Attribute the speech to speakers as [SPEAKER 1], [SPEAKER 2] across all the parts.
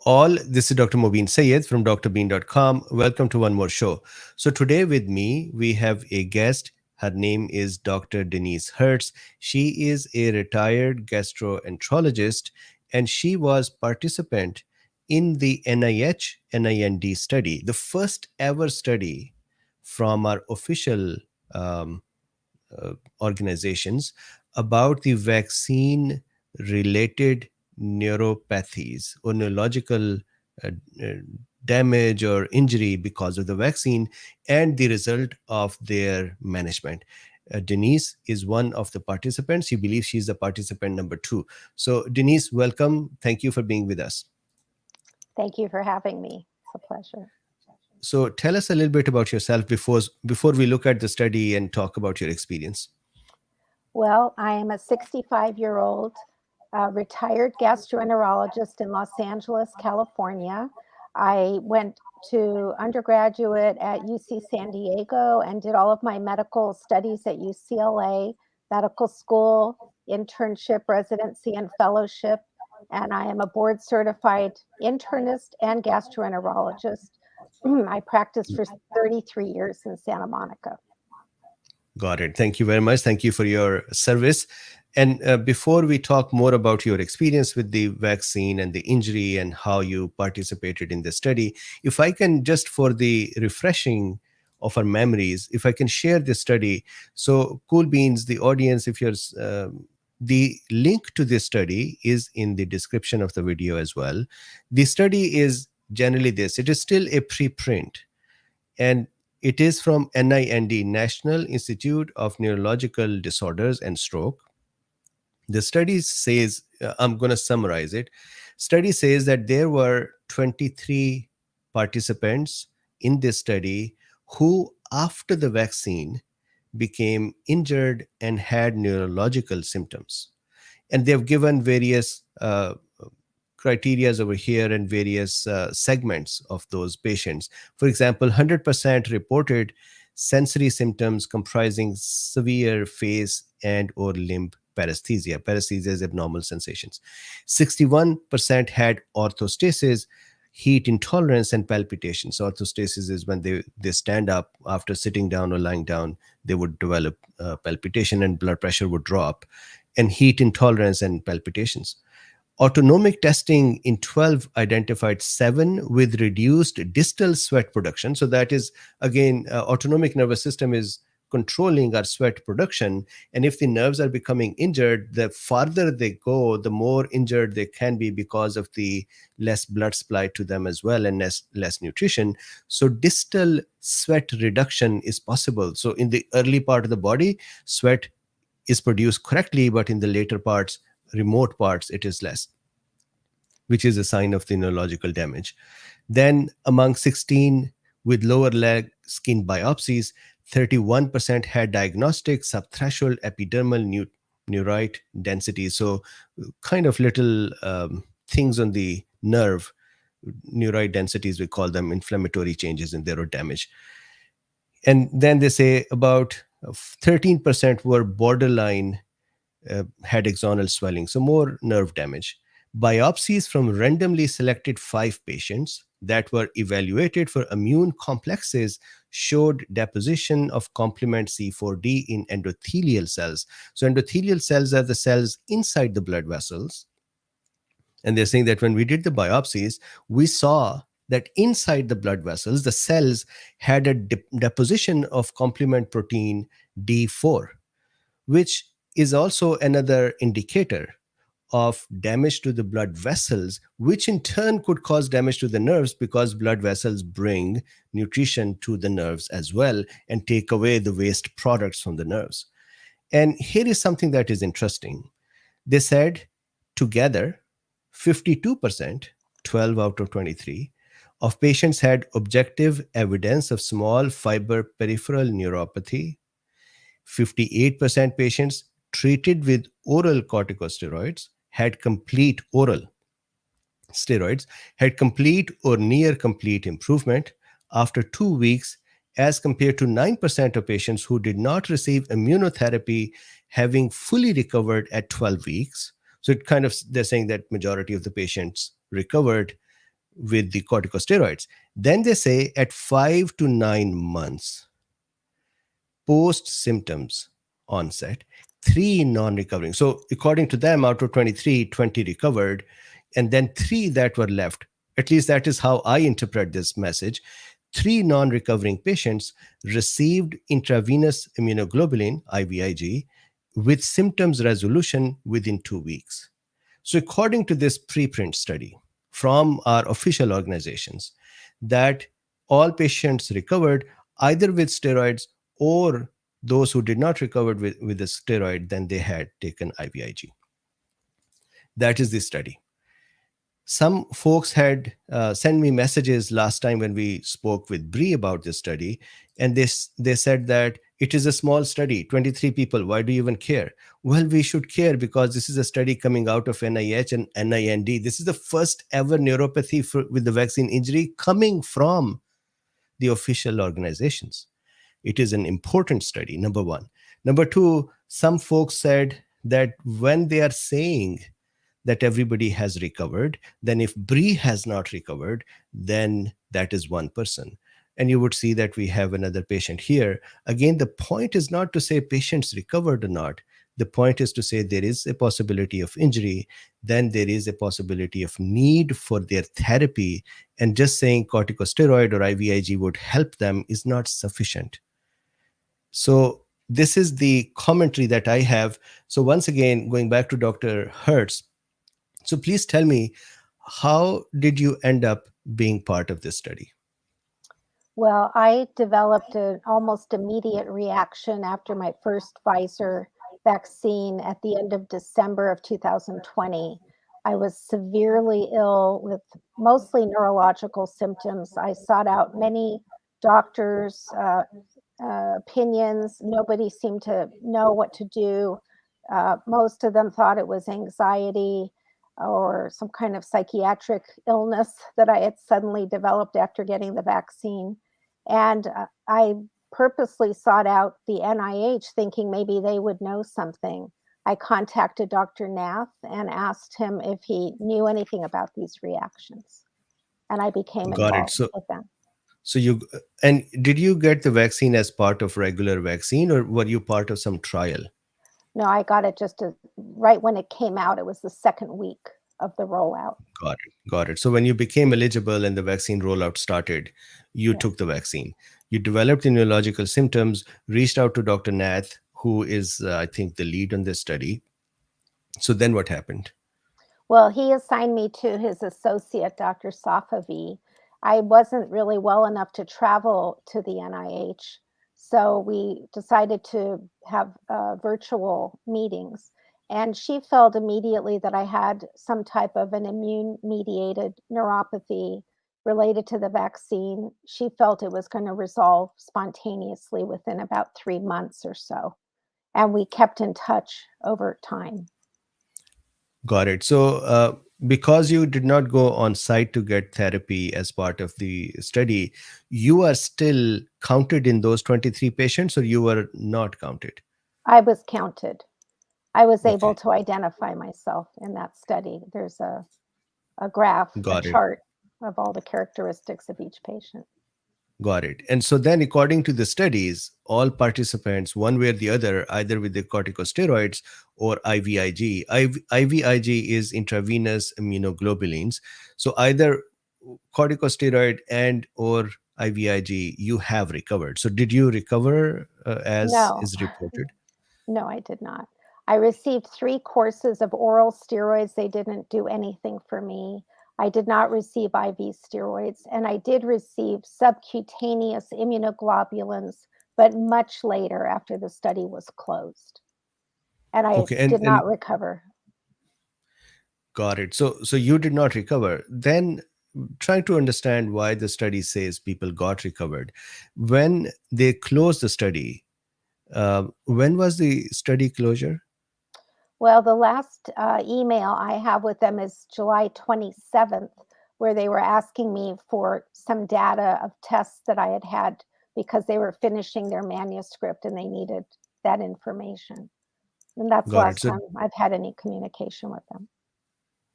[SPEAKER 1] all. This is Dr. Mobeen Sayed from drbeen.com. Welcome to one more show. So today with me, we have a guest. Her name is Dr. Danice Hertz. She is a retired gastroenterologist, and she was participant in the NIH-NIND study, the first ever study from our official um, organizations about the vaccine related neuropathies or neurological uh, uh, damage or injury because of the vaccine and the result of their management. Danice is one of the participants. She believes she's the participant number 2. So, Danice, welcome. Thank you for being with us.
[SPEAKER 2] Thank you for having me. It's a pleasure.
[SPEAKER 1] So, tell us a little bit about yourself before we look at the study and talk about your experience.
[SPEAKER 2] Well, I am a 65-year-old retired gastroenterologist in Los Angeles, California. I went to undergraduate at UC San Diego and did all of my medical studies at UCLA, medical school, internship, residency, and fellowship. And I am a board certified internist and gastroenterologist. I practiced for 33 years in Santa Monica.
[SPEAKER 1] Got it. Thank you very much. Thank you for your service. And before we talk more about your experience with the vaccine and the injury and how you participated in the study, if I can just for the refreshing of our memories, if I can share this study. So Cool Beans, the audience, if you're the link to this study is in the description of the video as well. The study is generally this. It is still a preprint. And it is from NIND, National Institute of Neurological Disorders and Stroke. The study says, I'm going to summarize it. Study says that there were 23 participants in this study who, after the vaccine, became injured and had neurological symptoms. And they've given various criteria over here and various segments of those patients. For example, 100% reported sensory symptoms comprising severe face and or limb paresthesia. Paresthesia is abnormal sensations. 61% had orthostasis, heat intolerance, and palpitations. So orthostasis is when they stand up after sitting down or lying down, they would develop palpitation and blood pressure would drop, and heat intolerance and palpitations. Autonomic testing in 12 identified 7 with reduced distal sweat production. So that is, again, autonomic nervous system is controlling our sweat production. And if the nerves are becoming injured, the farther they go, the more injured they can be because of the less blood supply to them as well and less nutrition. So distal sweat reduction is possible. So in the early part of the body, sweat is produced correctly, but in the later parts, remote parts, it is less, which is a sign of the neurological damage. Then among 16 with lower leg skin biopsies, 31% had diagnostic subthreshold epidermal neurite density. So kind of little things on the nerve, neurite densities, we call them inflammatory changes in there or damage. And then they say about 13% were borderline had axonal swelling, so more nerve damage. Biopsies from randomly selected 5 patients that were evaluated for immune complexes showed deposition of complement C4D in endothelial cells. So endothelial cells are the cells inside the blood vessels. And they're saying that when we did the biopsies, we saw that inside the blood vessels, the cells had a deposition of complement protein D4, which is also another indicator of damage to the blood vessels, which in turn could cause damage to the nerves because blood vessels bring nutrition to the nerves as well and take away the waste products from the nerves. And here is something that is interesting. They said together, 52%, 12 out of 23, of patients had objective evidence of small fiber peripheral neuropathy. 58% patients treated with oral corticosteroids had complete oral steroids, had complete or near complete improvement after 2 weeks, as compared to 9% of patients who did not receive immunotherapy having fully recovered at 12 weeks. So it kind of, they're saying that majority of the patients recovered with the corticosteroids. Then they say at 5 to 9 months post symptoms onset, 3 non-recovering. So according to them, out of 23, 20 recovered, and then 3 that were left. At least that is how I interpret this message. 3 non-recovering patients received intravenous immunoglobulin, IVIG, with symptoms resolution within 2 weeks. So according to this preprint study from our official organizations, that all patients recovered either with steroids, or those who did not recover with the steroid, then they had taken IVIG. That is the study. Some folks had sent me messages last time when we spoke with Bree about this study, and they said that it is a small study, 23 people. Why do you even care? Well, we should care because this is a study coming out of NIH and NIND. This is the first ever neuropathy with the vaccine injury coming from the official organizations. It is an important study, number one. Number two, some folks said that when they are saying that everybody has recovered, then if Bree has not recovered, then that is one person. And you would see that we have another patient here. Again, the point is not to say patients recovered or not. The point is to say there is a possibility of injury, then there is a possibility of need for their therapy. And just saying corticosteroid or IVIG would help them is not sufficient. So this is the commentary that I have. So once again, going back to Dr. Hertz, so please tell me, how did you end up being part of this study?
[SPEAKER 2] Well, I developed an almost immediate reaction after my first Pfizer vaccine at the end of December of 2020. I was severely ill with mostly neurological symptoms. I sought out many doctors' opinions. Nobody seemed to know what to do. Most of them thought it was anxiety or some kind of psychiatric illness that I had suddenly developed after getting the vaccine. And I purposely sought out the NIH thinking maybe they would know something. I contacted Dr. Nath and asked him if he knew anything about these reactions. And I became
[SPEAKER 1] Got it.
[SPEAKER 2] involved with them.
[SPEAKER 1] So and did you get the vaccine as part of regular vaccine, or were you part of some trial?
[SPEAKER 2] No, I got it right when it came out. It was the second week of the rollout.
[SPEAKER 1] Got it. Got it. So when you became eligible and the vaccine rollout started, you took the vaccine. You developed immunological symptoms, reached out to Dr. Nath, who is, I think, the lead on this study. So then what happened?
[SPEAKER 2] Well, he assigned me to his associate, Dr. Safavi. I wasn't really well enough to travel to the NIH, so we decided to have virtual meetings. And she felt immediately that I had some type of an immune-mediated neuropathy related to the vaccine. She felt it was going to resolve spontaneously within about 3 months or so. And we kept in touch over time.
[SPEAKER 1] Got it. So because you did not go on site to get therapy as part of the study, you are still counted in those 23 patients, or you were not counted?
[SPEAKER 2] I was counted. I was able
[SPEAKER 1] Okay.
[SPEAKER 2] to identify myself in that study. There's a graph, a
[SPEAKER 1] Got it.
[SPEAKER 2] chart of all the characteristics of each patient.
[SPEAKER 1] Got it. And so then, according to the studies, all participants, one way or the other, either with the corticosteroids or IVIG. IVIG is intravenous immunoglobulins. So either corticosteroid and or IVIG, you have recovered. So did you recover as
[SPEAKER 2] No,
[SPEAKER 1] is reported?
[SPEAKER 2] no, I did not. I received 3 courses of oral steroids. They didn't do anything for me. I did not receive IV steroids, and I did receive subcutaneous immunoglobulins, but much later after the study was closed. And I
[SPEAKER 1] Okay,
[SPEAKER 2] did
[SPEAKER 1] and
[SPEAKER 2] not recover.
[SPEAKER 1] got it. So you did not recover. Then trying to understand why the study says people got recovered. When they closed the study, when was the study closure?
[SPEAKER 2] Well, the last email I have with them is July 27th, where they were asking me for some data of tests that I had had because they were finishing their manuscript and they needed that information. And that's the
[SPEAKER 1] Got it.
[SPEAKER 2] last
[SPEAKER 1] So
[SPEAKER 2] time I've had any communication with them.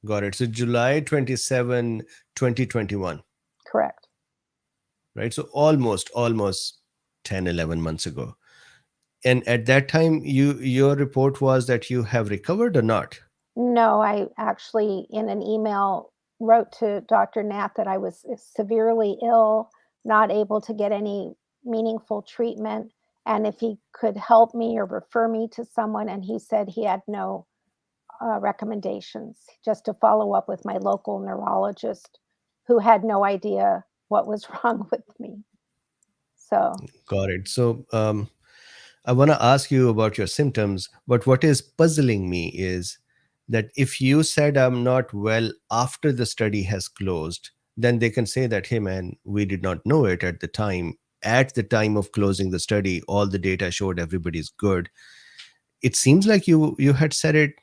[SPEAKER 1] Got it. So July 27, 2021,
[SPEAKER 2] Correct.
[SPEAKER 1] right? So almost 10, 11 months ago. And at that time, your report was that you have recovered or not?
[SPEAKER 2] No, I actually, in an email, wrote to Dr. Nat that I was severely ill, not able to get any meaningful treatment, and if he could help me or refer me to someone. And he said he had no recommendations, just to follow up with my local neurologist who had no idea what was wrong with me. So,
[SPEAKER 1] Got it. So I want to ask you about your symptoms, but what is puzzling me is that if you said I'm not well after the study has closed, then they can say that, hey man, we did not know it at the time. At the time of closing the study, all the data showed everybody's good. It seems like you had said it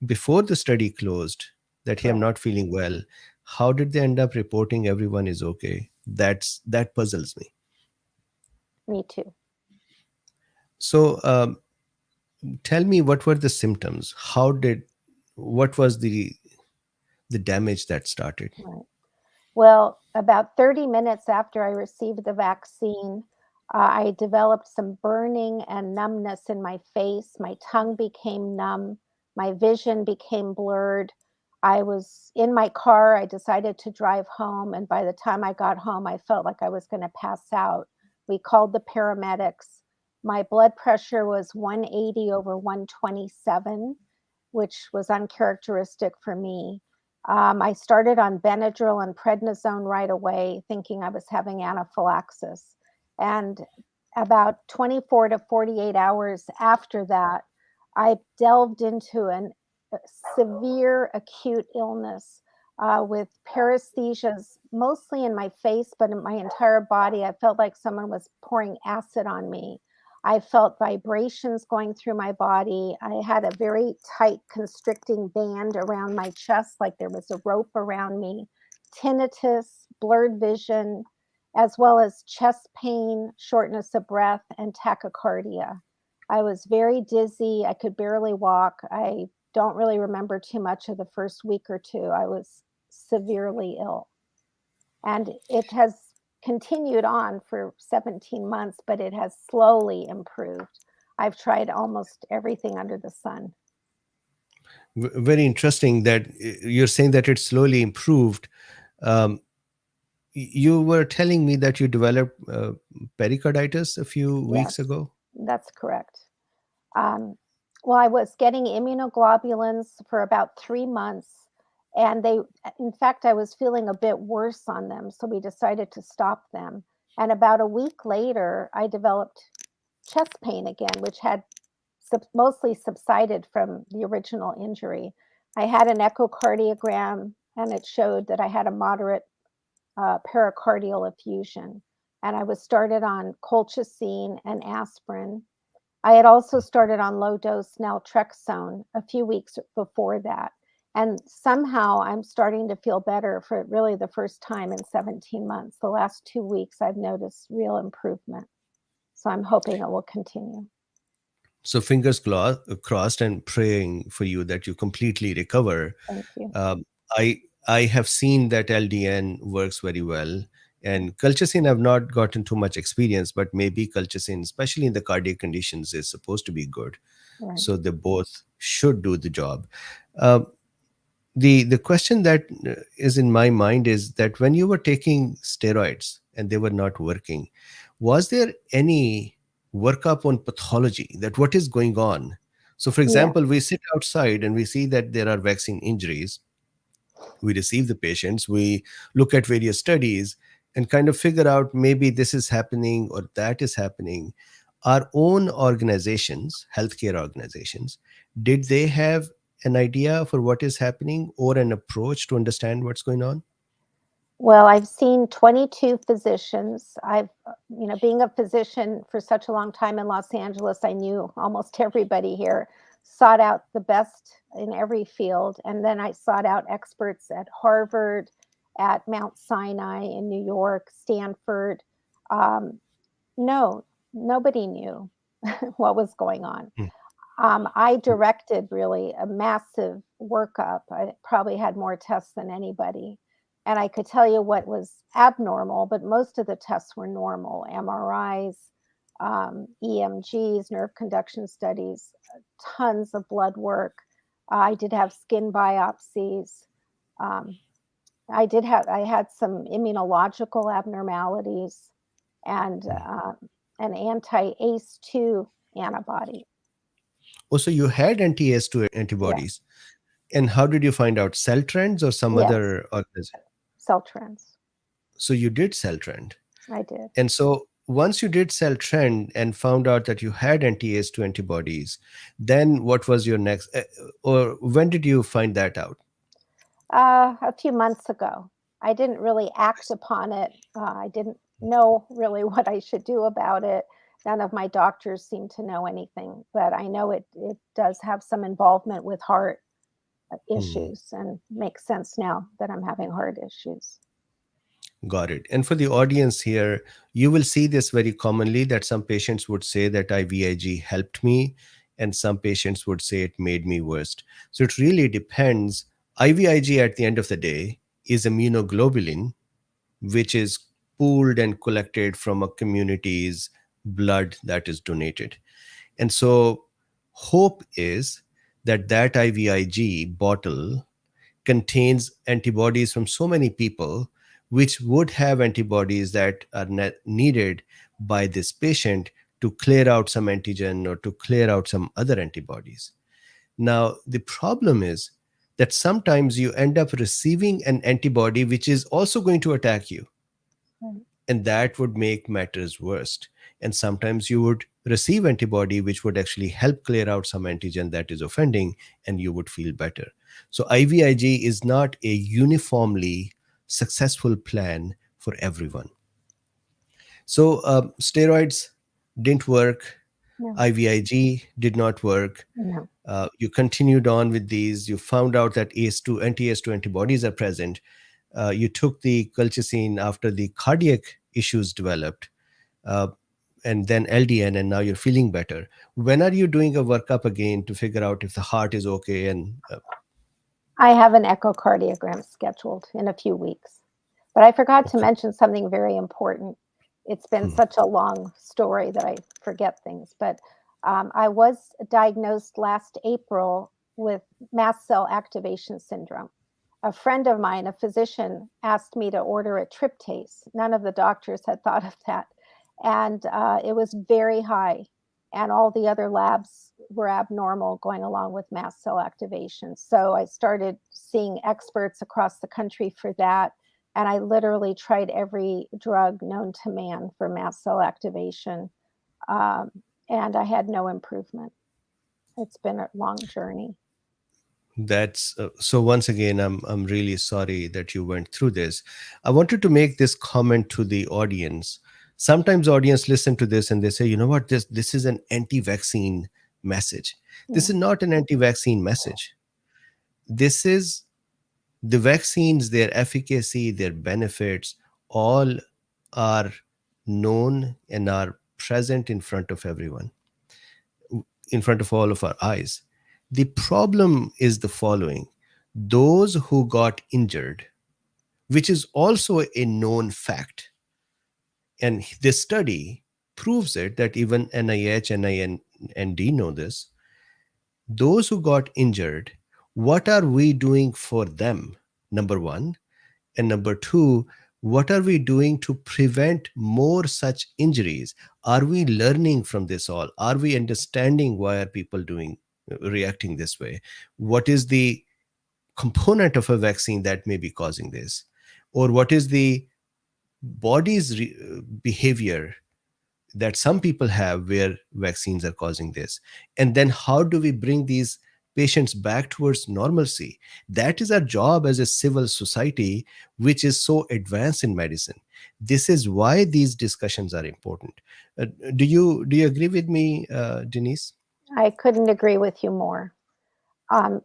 [SPEAKER 1] before the study closed that, hey, I'm
[SPEAKER 2] correct.
[SPEAKER 1] not feeling well. How did they end up reporting everyone is okay? That puzzles me.
[SPEAKER 2] Me too.
[SPEAKER 1] So tell me, what were the symptoms? What was the damage that started?
[SPEAKER 2] Right. Well, about 30 minutes after I received the vaccine, I developed some burning and numbness in my face. My tongue became numb. My vision became blurred. I was in my car. I decided to drive home. And by the time I got home, I felt like I was going to pass out. We called the paramedics. My blood pressure was 180 over 127, which was uncharacteristic for me. I started on Benadryl and prednisone right away, thinking I was having anaphylaxis. And about 24 to 48 hours after that, I delved into a severe acute illness with paresthesias, mostly in my face, but in my entire body. I felt like someone was pouring acid on me. I felt vibrations going through my body. I had a very tight constricting band around my chest, like there was a rope around me, tinnitus, blurred vision, as well as chest pain, shortness of breath, and tachycardia. I was very dizzy. I could barely walk. I don't really remember too much of the first week or two. I was severely ill. And it has continued on for 17 months, but it has slowly improved. I've tried almost everything under the sun.
[SPEAKER 1] Very interesting that you're saying that it slowly improved. Um, you were telling me that you developed pericarditis a few weeks
[SPEAKER 2] Yes,
[SPEAKER 1] ago.
[SPEAKER 2] that's correct. Um, well, I was getting immunoglobulins for about 3 months. And in fact, I was feeling a bit worse on them. So we decided to stop them. And about a week later, I developed chest pain again, which had mostly subsided from the original injury. I had an echocardiogram and it showed that I had a moderate pericardial effusion. And I was started on colchicine and aspirin. I had also started on low dose naltrexone a few weeks before that. And somehow I'm starting to feel better for really the first time in 17 months. The last 2 weeks, I've noticed real improvement. So I'm hoping it will continue.
[SPEAKER 1] So fingers crossed and praying for you that you completely recover.
[SPEAKER 2] Thank you.
[SPEAKER 1] Um, I I have seen that LDN works very well, and colchicine I've not gotten too much experience, but maybe colchicine, especially in the cardiac conditions, is supposed to be good.
[SPEAKER 2] Right.
[SPEAKER 1] So they both should do the job. Uh, the question that is in my mind is that when you were taking steroids and they were not working, was there any workup on pathology, that what is going on? So for
[SPEAKER 2] Yeah.
[SPEAKER 1] example, we sit outside and we see that there are vaccine injuries. We receive the patients, we look at various studies and kind of figure out maybe this is happening or that is happening. Our own organizations, healthcare organizations, did they have an idea for what is happening or an approach to understand what's going on?
[SPEAKER 2] Well, I've seen 22 physicians. Being a physician for such a long time in Los Angeles, I knew almost everybody here, sought out the best in every field. And then I sought out experts at Harvard, at Mount Sinai in New York, Stanford. Um, no, nobody knew what was going on. I directed really a massive workup. I probably had more tests than anybody. And I could tell you what was abnormal, but most of the tests were normal. MRIs, EMGs, nerve conduction studies, tons of blood work. I did have skin biopsies. Um, I had some immunological abnormalities and an anti-ACE2 antibody.
[SPEAKER 1] Also, you had anti-AS2
[SPEAKER 2] Yeah.
[SPEAKER 1] antibodies. And how did you find out? Cell trends or some
[SPEAKER 2] Yes.
[SPEAKER 1] other organism?
[SPEAKER 2] Cell trends.
[SPEAKER 1] So you did cell trend.
[SPEAKER 2] I did.
[SPEAKER 1] And so once you did cell trend and found out that you had anti-AS2 antibodies, then what was your next, or when did you find that out?
[SPEAKER 2] A few months ago. I didn't really act upon it. I didn't know really what I should do about it. None of my doctors seem to know anything, but I know it does have some involvement with heart
[SPEAKER 1] Hmm.
[SPEAKER 2] issues, and makes sense now that I'm having heart issues.
[SPEAKER 1] Got it. And for the audience here, you will see this very commonly that some patients would say that IVIG helped me, and some patients would say it made me worse. So it really depends. IVIG at the end of the day is immunoglobulin, which is pooled and collected from a community's blood that is donated. And so hope is that that IVIG bottle contains antibodies from so many people, which would have antibodies that are needed by this patient to clear out some antigen or to clear out some other antibodies. Now, the problem is that sometimes you end up receiving an antibody which is also going to attack you,
[SPEAKER 2] Right.
[SPEAKER 1] and that would make matters worse. And sometimes you would receive antibody which would actually help clear out some antigen that is offending, and you would feel better. So IVIG is not a uniformly successful plan for everyone. So steroids didn't work,
[SPEAKER 2] No,
[SPEAKER 1] IVIG did not work.
[SPEAKER 2] no.
[SPEAKER 1] You continued on with these. You found out that ACE2, anti-ACE2 antibodies are present. You took the colchicine after the cardiac issues developed, uh, and then LDN, and now you're feeling better. When are you doing a workup again to figure out if the heart is okay? And
[SPEAKER 2] I have an echocardiogram scheduled in a few weeks. But I forgot to
[SPEAKER 1] okay.
[SPEAKER 2] mention something very important. It's been
[SPEAKER 1] Hmm.
[SPEAKER 2] such a long story that I forget things. But I was diagnosed last April with mast cell activation syndrome. A friend of mine, a physician, asked me to order a tryptase. None of the doctors had thought of that. And it was very high. And all the other labs were abnormal going along with mast cell activation. So I started seeing experts across the country for that. And I literally tried every drug known to man for mast cell activation. Um, and I had no improvement. It's been a long journey.
[SPEAKER 1] That's so. Once again, I'm really sorry that you went through this. I wanted to make this comment to the audience. Sometimes audience listen to this and they say, you know what, this is an anti-vaccine message. This
[SPEAKER 2] Yeah.
[SPEAKER 1] is not an anti-vaccine message. This is the vaccines, their efficacy, their benefits, all are known and are present in front of everyone, in front of all of our eyes. The problem is the following: those who got injured, which is also a known fact, and this study proves it, that even NIH and NIND know this. Those who got injured, what are we doing for them? Number one. And number two, what are we doing to prevent more such injuries? Are we learning from this all? Are we understanding why are people reacting this way? What is the component of a vaccine that may be causing this? Or what is the body's behavior that some people have where vaccines are causing this? And then how do we bring these patients back towards normalcy? That is our job as a civil society which is so advanced in medicine. This is why these discussions are important. Do you agree with me, Denise?
[SPEAKER 2] I couldn't agree with you more.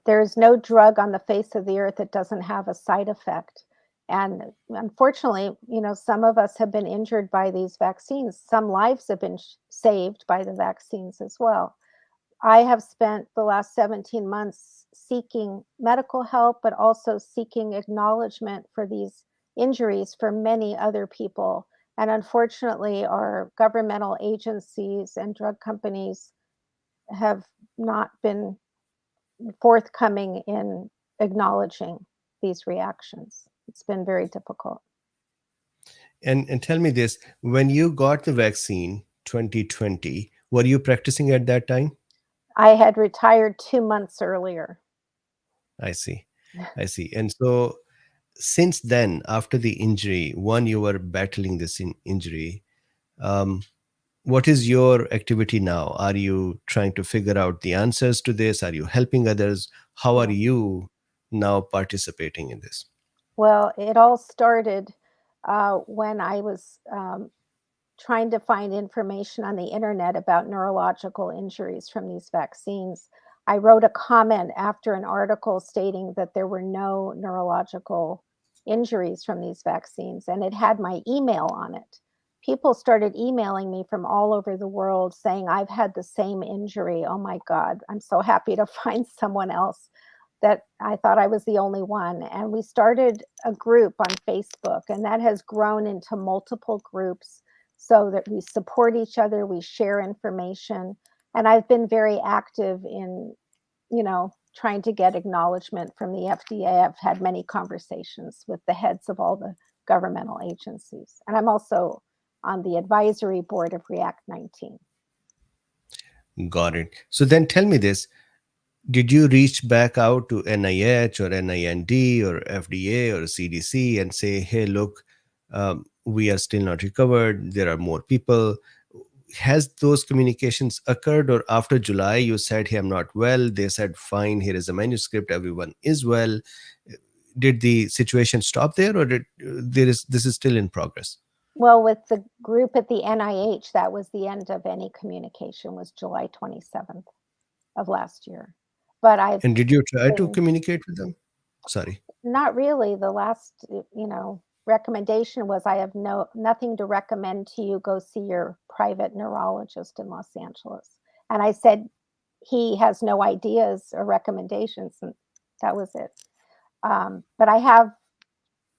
[SPEAKER 2] There's no drug on the face of the earth that doesn't have a side effect. And unfortunately, some of us have been injured by these vaccines. Some lives have been saved by the vaccines as well. I have spent the last 17 months seeking medical help, but also seeking acknowledgement for these injuries for many other people. And unfortunately, our governmental agencies and drug companies have not been forthcoming in acknowledging these reactions. It's been very difficult.
[SPEAKER 1] And tell me this, when you got the vaccine 2020, were you practicing at that time?
[SPEAKER 2] I had retired 2 months earlier.
[SPEAKER 1] I see. I see. And so since then, after the injury, one, you were battling this injury. Um, what is your activity now? Are you trying to figure out the answers to this? Are you helping others? How are
[SPEAKER 2] Yeah.
[SPEAKER 1] you now participating in this?
[SPEAKER 2] Well, it all started when I was trying to find information on the internet about neurological injuries from these vaccines. I wrote a comment after an article stating that there were no neurological injuries from these vaccines, and it had my email on it. People started emailing me from all over the world saying, I've had the same injury. Oh my God, I'm so happy to find someone else, that I thought I was the only one. And we started a group on Facebook, and that has grown into multiple groups so that we support each other, we share information. And I've been very active in, trying to get acknowledgement from the FDA. I've had many conversations with the heads of all the governmental agencies. And I'm also on the advisory board of React 19.
[SPEAKER 1] Got it. So then tell me this, did you reach back out to NIH or NIND or FDA or CDC and say, hey, look, we are still not recovered, there are more people? Has those communications occurred, or after July you said, hey, I'm not well, they said, fine, here is a manuscript, everyone is well? Did the situation stop there, or this is still in progress?
[SPEAKER 2] Well, with the group at the NIH, that was the end of any communication, was July 27th of last year. But I've
[SPEAKER 1] And did you try to
[SPEAKER 2] been,
[SPEAKER 1] communicate with them? Sorry.
[SPEAKER 2] not really. The last, recommendation was, I have nothing to recommend to you. Go see your private neurologist in Los Angeles. And I said, he has no ideas or recommendations, and that was it. But I have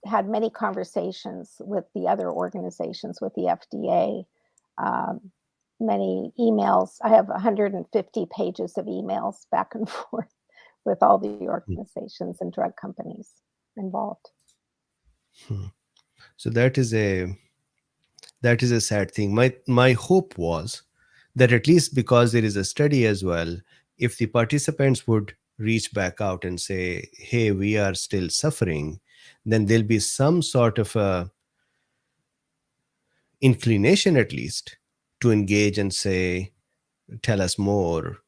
[SPEAKER 2] had many conversations with the other organizations, with the FDA, um, many emails. I have 150 pages of emails back and forth with all the organizations and drug companies involved.
[SPEAKER 1] Hmm. So that is a sad thing. My hope was that, at least because there is a study as well, if the participants would reach back out and say, hey, we are still suffering, then there'll be some sort of a inclination, at least, to engage and say, tell us more.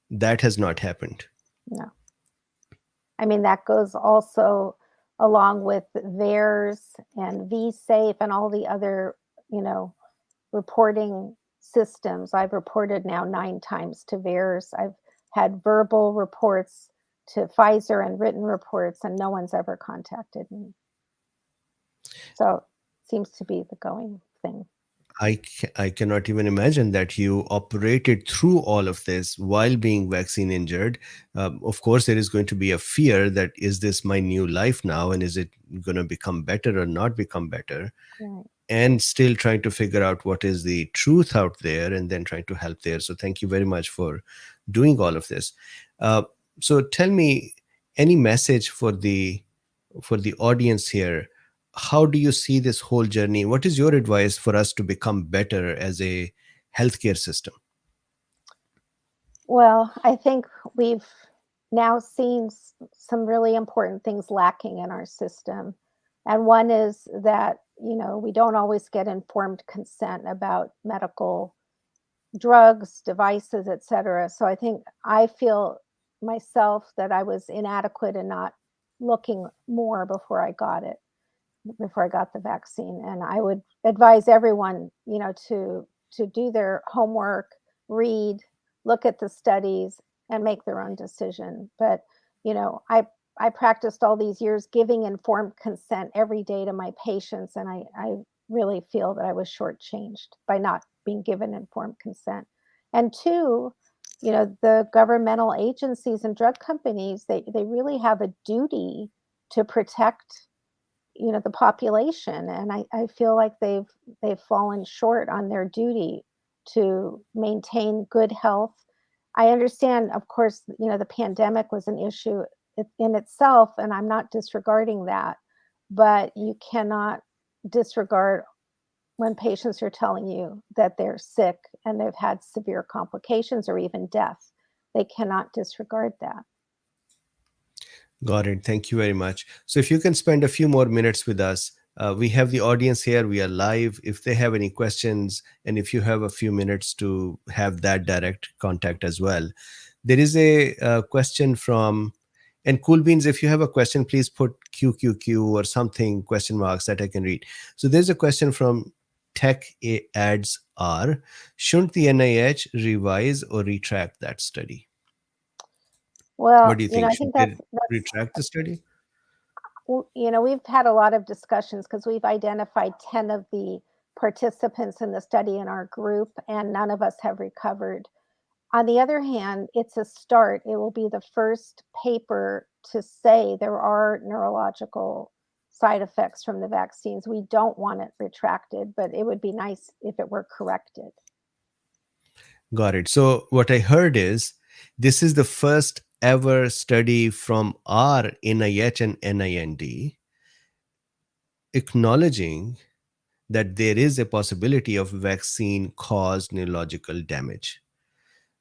[SPEAKER 1] That has not happened.
[SPEAKER 2] No, I mean, that goes also along with VAERS and vSafe and all the other, reporting systems. I've reported now 9 times to VAERS. I've had verbal reports to Pfizer and written reports, and no one's ever contacted me. So it seems to be the going thing.
[SPEAKER 1] I cannot even imagine that you operated through all of this while being vaccine injured. Of course, there is going to be a fear that, is this my new life now? And is it going to become better or not become better?
[SPEAKER 2] Right.
[SPEAKER 1] And still trying to figure out what is the truth out there, and then trying to help there. So thank you very much for doing all of this. Uh, so tell me, any message for the audience here? How do you see this whole journey? What is your advice for us to become better as a healthcare system?
[SPEAKER 2] Well, I think we've now seen some really important things lacking in our system. And one is that, we don't always get informed consent about medical drugs, devices, et cetera. So I feel myself that I was inadequate in not looking more before I got the vaccine. And I would advise everyone, to do their homework, read, look at the studies, and make their own decision. But, I practiced all these years giving informed consent every day to my patients, and I really feel that I was shortchanged by not being given informed consent. And two, the governmental agencies and drug companies, they really have a duty to protect, the population. And I feel like they've fallen short on their duty to maintain good health. I understand, of course, the pandemic was an issue in itself, and I'm not disregarding that, but you cannot disregard when patients are telling you that they're sick and they've had severe complications or even death. They cannot disregard that.
[SPEAKER 1] Got it. Thank you very much. So if you can spend a few more minutes with us, we have the audience here. We are live. If they have any questions, and if you have a few minutes to have that direct contact as well. There is a question from, and Cool Beans, if you have a question, please put QQQ or something, question marks, that I can read. So there's a question from Tech Ads R. Shouldn't the NIH revise or retract that study?
[SPEAKER 2] Well,
[SPEAKER 1] What do you think?
[SPEAKER 2] I
[SPEAKER 1] Should
[SPEAKER 2] think
[SPEAKER 1] they
[SPEAKER 2] that's
[SPEAKER 1] retract the study?
[SPEAKER 2] we've had a lot of discussions because we've identified 10 of the participants in the study in our group, and none of us have recovered. On the other hand, it's a start. It will be the first paper to say there are neurological side effects from the vaccines. We don't want it retracted, but it would be nice if it were corrected.
[SPEAKER 1] Got it. So what I heard is this is the first ever study from our NIH and NIND acknowledging that there is a possibility of vaccine caused neurological damage.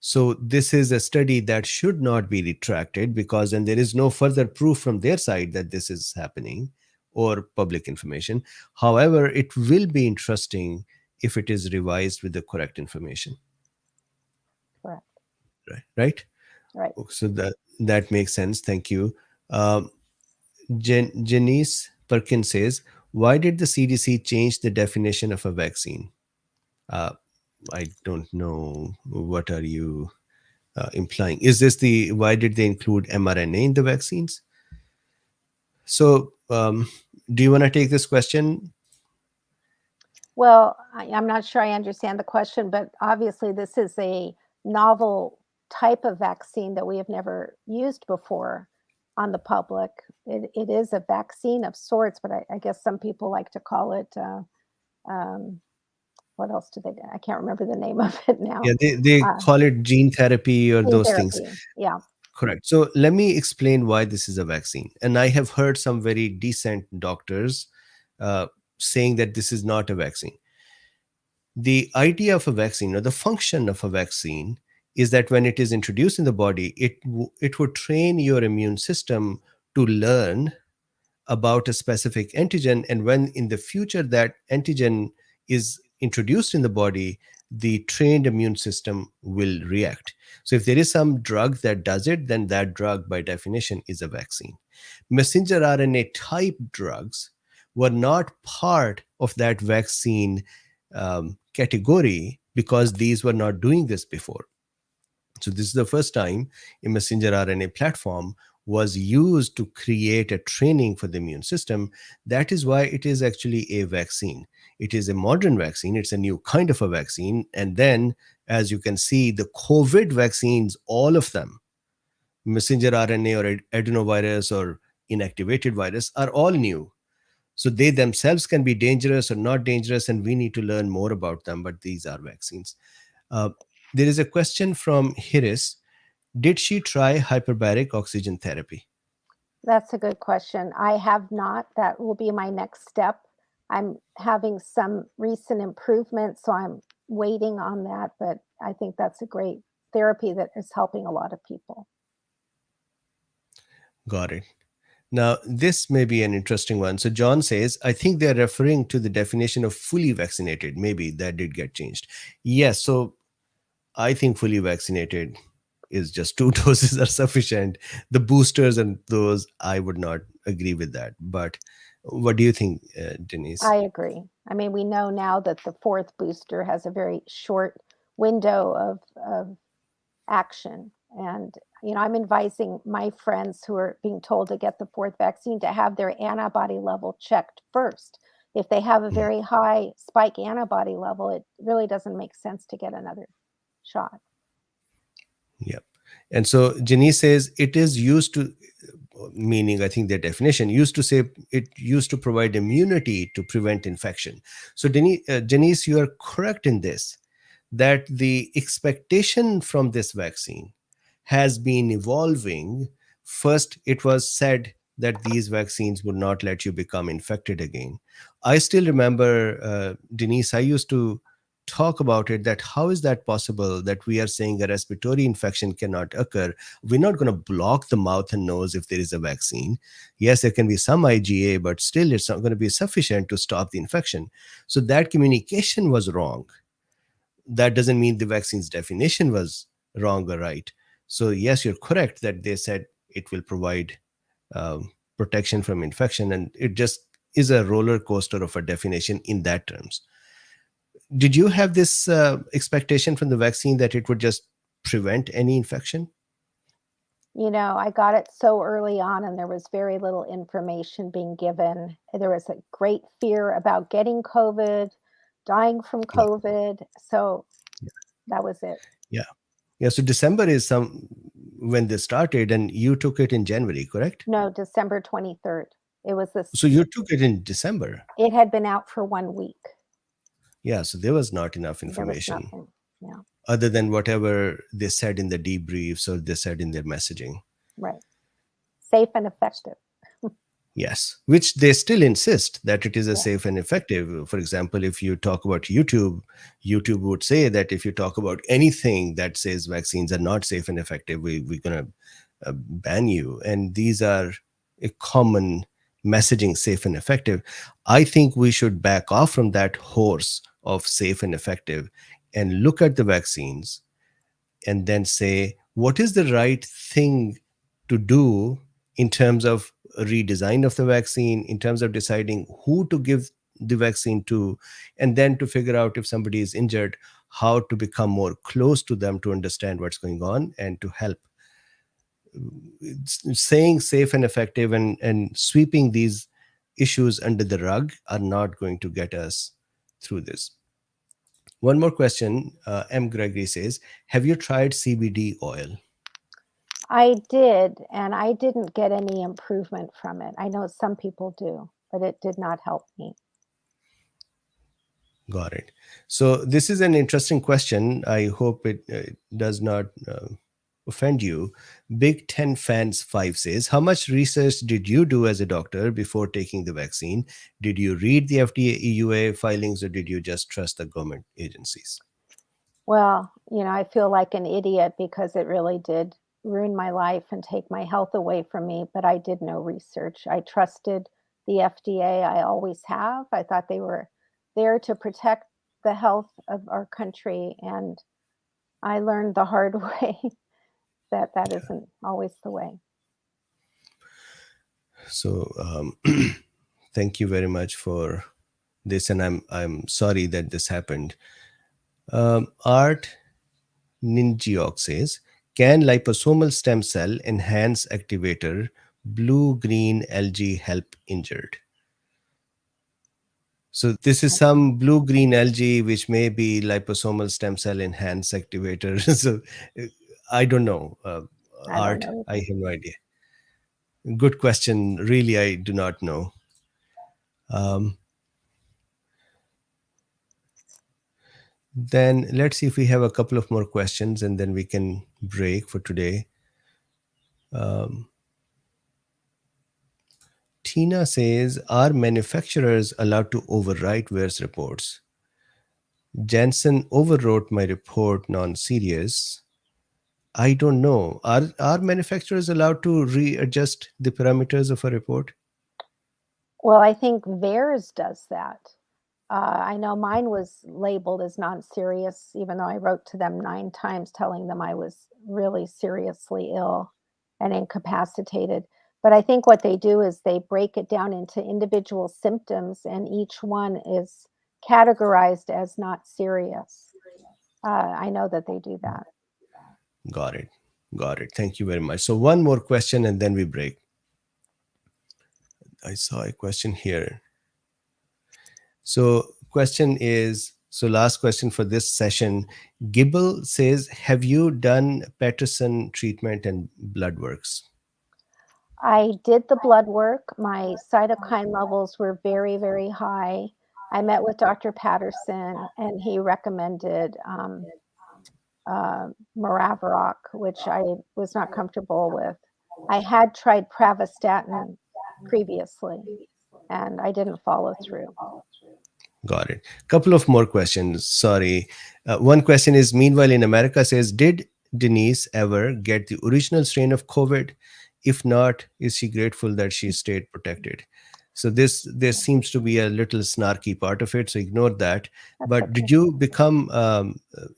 [SPEAKER 1] So this is a study that should not be retracted, because then there is no further proof from their side that this is happening or public information. However, it will be interesting if it is revised with the correct information.
[SPEAKER 2] Correct.
[SPEAKER 1] Right?
[SPEAKER 2] Right.
[SPEAKER 1] So that makes sense. Thank you. Janice Perkins says, why did the CDC change the definition of a vaccine? I don't know. What are you implying? Is this why did they include mRNA in the vaccines? So do you want to take this question?
[SPEAKER 2] Well, I'm not sure I understand the question, but obviously this is a novel type of vaccine that we have never used before on the public. It is a vaccine of sorts, but I guess some people like to call it, what else do they do? I can't remember the name of it now.
[SPEAKER 1] Yeah, they call it gene therapy or
[SPEAKER 2] Gene
[SPEAKER 1] those
[SPEAKER 2] therapy.
[SPEAKER 1] things.
[SPEAKER 2] Yeah.
[SPEAKER 1] Correct. So let me explain why this is a vaccine. And I have heard some very decent doctors saying that this is not a vaccine. The idea of a vaccine, or the function of a vaccine, is that when it is introduced in the body, it would train your immune system to learn about a specific antigen. And when in the future that antigen is introduced in the body, the trained immune system will react. So if there is some drug that does it, then that drug by definition is a vaccine. Messenger RNA type drugs were not part of that vaccine category, because these were not doing this before. So this is the first time a messenger RNA platform was used to create a training for the immune system. That is why it is actually a vaccine. It is a modern vaccine. It's a new kind of a vaccine. And then, as you can see, the COVID vaccines, all of them, messenger RNA or adenovirus or inactivated virus, are all new. So they themselves can be dangerous or not dangerous, and we need to learn more about them, but these are vaccines. There is a question from Hiris. Did she try hyperbaric oxygen therapy?
[SPEAKER 2] That's a good question. I have not. That will be my next step. I'm having some recent improvements, so I'm waiting on that, but I think that's a great therapy that is helping a lot of people.
[SPEAKER 1] Got it. Now, this may be an interesting one. So John says, I think they're referring to the definition of fully vaccinated. Maybe that did get changed. Yes. So I think fully vaccinated is just 2 doses are sufficient. The boosters and those, I would not agree with that. But what do you think, Denise?
[SPEAKER 2] I agree. I mean, we know now that the 4th booster has a very short window of action. And, I'm advising my friends who are being told to get the 4th vaccine to have their antibody level checked first. If they have a very high spike antibody level, it really doesn't make sense to get another shot.
[SPEAKER 1] Yep. And so Janice says it is used to, meaning I think their definition used to say it used to provide immunity to prevent infection. So Janice, you are correct in this, that the expectation from this vaccine has been evolving. First, it was said that these vaccines would not let you become infected again. I still remember, Denise, I used to talk about it, that how is that possible that we are saying a respiratory infection cannot occur? We're not going to block the mouth and nose if there is a vaccine. Yes, there can be some IgA, but still it's not going to be sufficient to stop the infection. So that communication was wrong. That doesn't mean the vaccine's definition was wrong or right. So yes, you're correct that they said it will provide protection from infection, and it just is a roller coaster of a definition in that terms. Did you have this expectation from the vaccine that it would just prevent any infection?
[SPEAKER 2] I got it so early on, and there was very little information being given. There was a great fear about getting COVID, dying from
[SPEAKER 1] Yeah,
[SPEAKER 2] COVID. So that was it.
[SPEAKER 1] yeah, yeah. So December is some when they started, and you took it in January, correct?
[SPEAKER 2] No, December 23rd. It was this,
[SPEAKER 1] So you took it in December.
[SPEAKER 2] it had been out for 1 week.
[SPEAKER 1] Yeah, so there was not enough
[SPEAKER 2] There was
[SPEAKER 1] information
[SPEAKER 2] nothing. Yeah,
[SPEAKER 1] other than whatever they said in the debriefs or they said in their messaging.
[SPEAKER 2] right. Safe and effective.
[SPEAKER 1] Yes, which they still insist that it is a
[SPEAKER 2] Yeah,
[SPEAKER 1] safe and effective. For example, if you talk about YouTube, YouTube would say that if you talk about anything that says vaccines are not safe and effective, we're going to ban you. And these are a common messaging, safe and effective. I think we should back off from that horse of safe and effective and look at the vaccines and then say, what is the right thing to do in terms of redesign of the vaccine, in terms of deciding who to give the vaccine to, and then to figure out if somebody is injured, how to become more close to them to understand what's going on and to help. Saying safe and effective and sweeping these issues under the rug are not going to get us through this. One more question. M. Gregory says, have you tried CBD oil?
[SPEAKER 2] I did, and I didn't get any improvement from it. I know some people do, but it did not help me.
[SPEAKER 1] Got it. So this is an interesting question. I hope it does not offend you. Big Ten Fans 5 says, how much research did you do as a doctor before taking the vaccine? Did you read the FDA EUA filings, or did you just trust the government agencies?
[SPEAKER 2] Well, I feel like an idiot because it really did ruin my life and take my health away from me, but I did no research. I trusted the FDA. I always have. I thought they were there to protect the health of our country, and I learned the hard way that that isn't always the way.
[SPEAKER 1] So thank you very much for this, and I'm sorry that this happened. Art Ninjiox says, can liposomal stem cell enhance activator blue-green algae help injured? So this is some blue-green algae which may be liposomal stem cell enhance activator. So I don't know.
[SPEAKER 2] I don't
[SPEAKER 1] Art,
[SPEAKER 2] know
[SPEAKER 1] I
[SPEAKER 2] either.
[SPEAKER 1] have no idea. Good question. Really, I do not know. Um, then let's see if we have a couple of more questions and then we can break for today. Tina says, are manufacturers allowed to overwrite VAERS reports? Janssen overwrote my report non-serious. I don't know. Are manufacturers allowed to readjust the parameters of a report?
[SPEAKER 2] Well, I think VAERS does that. I know mine was labeled as non-serious, even though I wrote to them 9 times telling them I was really seriously ill and incapacitated. But I think what they do is they break it down into individual symptoms, and each one is categorized as not serious. I know that they do that.
[SPEAKER 1] Got it. Got it. Thank you very much. So one more question and then we break. I saw a question here. So question is, So last question for this session. Gibble says, have you done Patterson treatment and blood works?
[SPEAKER 2] I did the blood work. My cytokine levels were very, very high. I met with Dr. Patterson, and he recommended Maraviroc, which I was not comfortable with. I had tried pravastatin previously, and I didn't follow through.
[SPEAKER 1] Got it. Couple of more questions. Sorry. One question is, meanwhile in America says, did Danice ever get the original strain of COVID? If not, is she grateful that she stayed protected? So there seems to be a little snarky part of it, so ignore that.
[SPEAKER 2] That's
[SPEAKER 1] But
[SPEAKER 2] okay.
[SPEAKER 1] did you become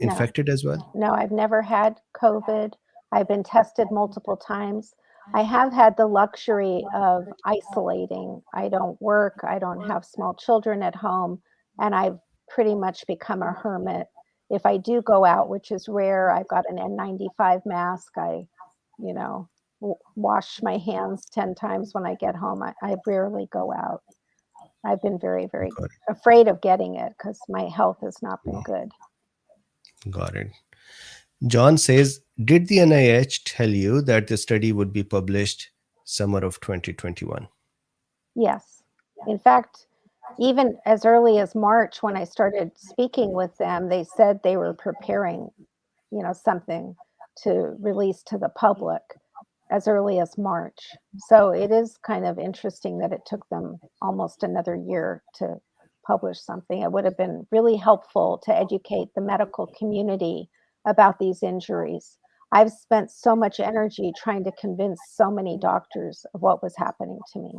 [SPEAKER 1] infected as well?
[SPEAKER 2] No, I've never had COVID. I've been tested multiple times. I have had the luxury of isolating. I don't work, I don't have small children at home, and I've pretty much become a hermit. If I do go out, which is rare, I've got an N95 mask. I, you know, wash my hands 10 times when I get home. I rarely go out. I've been very, very
[SPEAKER 1] Got
[SPEAKER 2] afraid of getting it because my health has not been good.
[SPEAKER 1] Got it. John says, did the NIH tell you that the study would be published summer of 2021?
[SPEAKER 2] Yes. In fact, even as early as March, when I started speaking with them, they said they were preparing, something to release to the public as early as March. So it is kind of interesting that it took them almost another year to publish something. It would have been really helpful to educate the medical community about these injuries. I've spent so much energy trying to convince so many doctors of what was happening to me.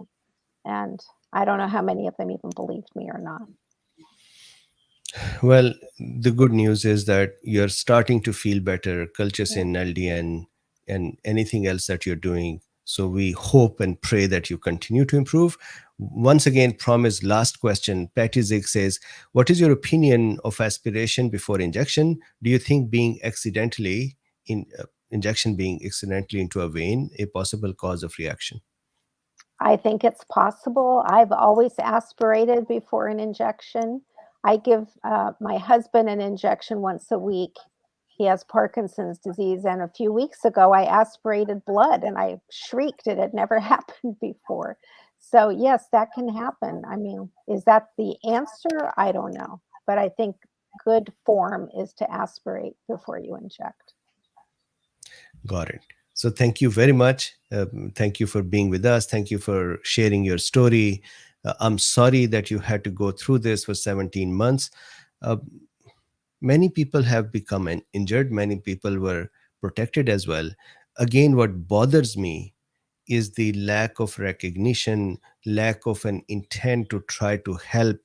[SPEAKER 2] And I don't know how many of them even believed me or not.
[SPEAKER 1] Well, the good news is that you're starting to feel better, colchicine, LDN, and anything else that you're doing. So we hope and pray that you continue to improve. Once again, promise last question. Patty Zig says, what is your opinion of aspiration before injection? Do you think injection being accidentally into a vein, a possible cause of reaction?
[SPEAKER 2] I think it's possible. I've always aspirated before an injection. I give my husband an injection once a week. He has Parkinson's disease. And a few weeks ago, I aspirated blood and I shrieked. It had never happened before. So yes, that can happen. I mean, is that the answer? I don't know. But I think good form is to aspirate before you inject.
[SPEAKER 1] Got it. So thank you very much. Thank you for being with us. Thank you for sharing your story. I'm sorry that you had to go through this for 17 months. Many people have become injured. Many people were protected as well. Again, what bothers me is the lack of recognition, lack of an intent to try to help.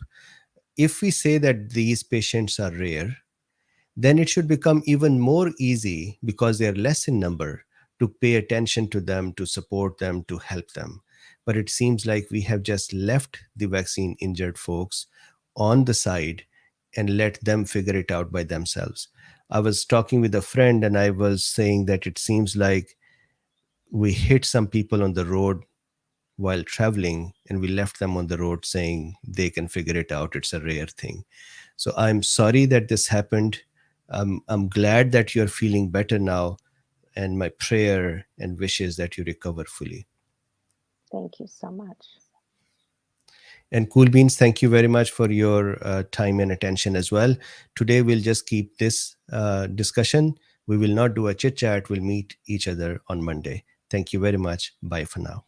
[SPEAKER 1] If we say that these patients are rare, then it should become even more easy, because they're less in number, to pay attention to them, to support them, to help them. But it seems like we have just left the vaccine injured folks on the side and let them figure it out by themselves. I was talking with a friend and I was saying that it seems like we hit some people on the road while traveling and we left them on the road saying they can figure it out. It's a rare thing. So I'm sorry that this happened. I'm glad that you're feeling better now, and my prayer and wish is that you recover fully.
[SPEAKER 2] Thank you so much.
[SPEAKER 1] And Cool Beans, thank you very much for your time and attention as well. Today, we'll just keep this discussion. We will not do a chit chat. We'll meet each other on Monday. Thank you very much. Bye for now.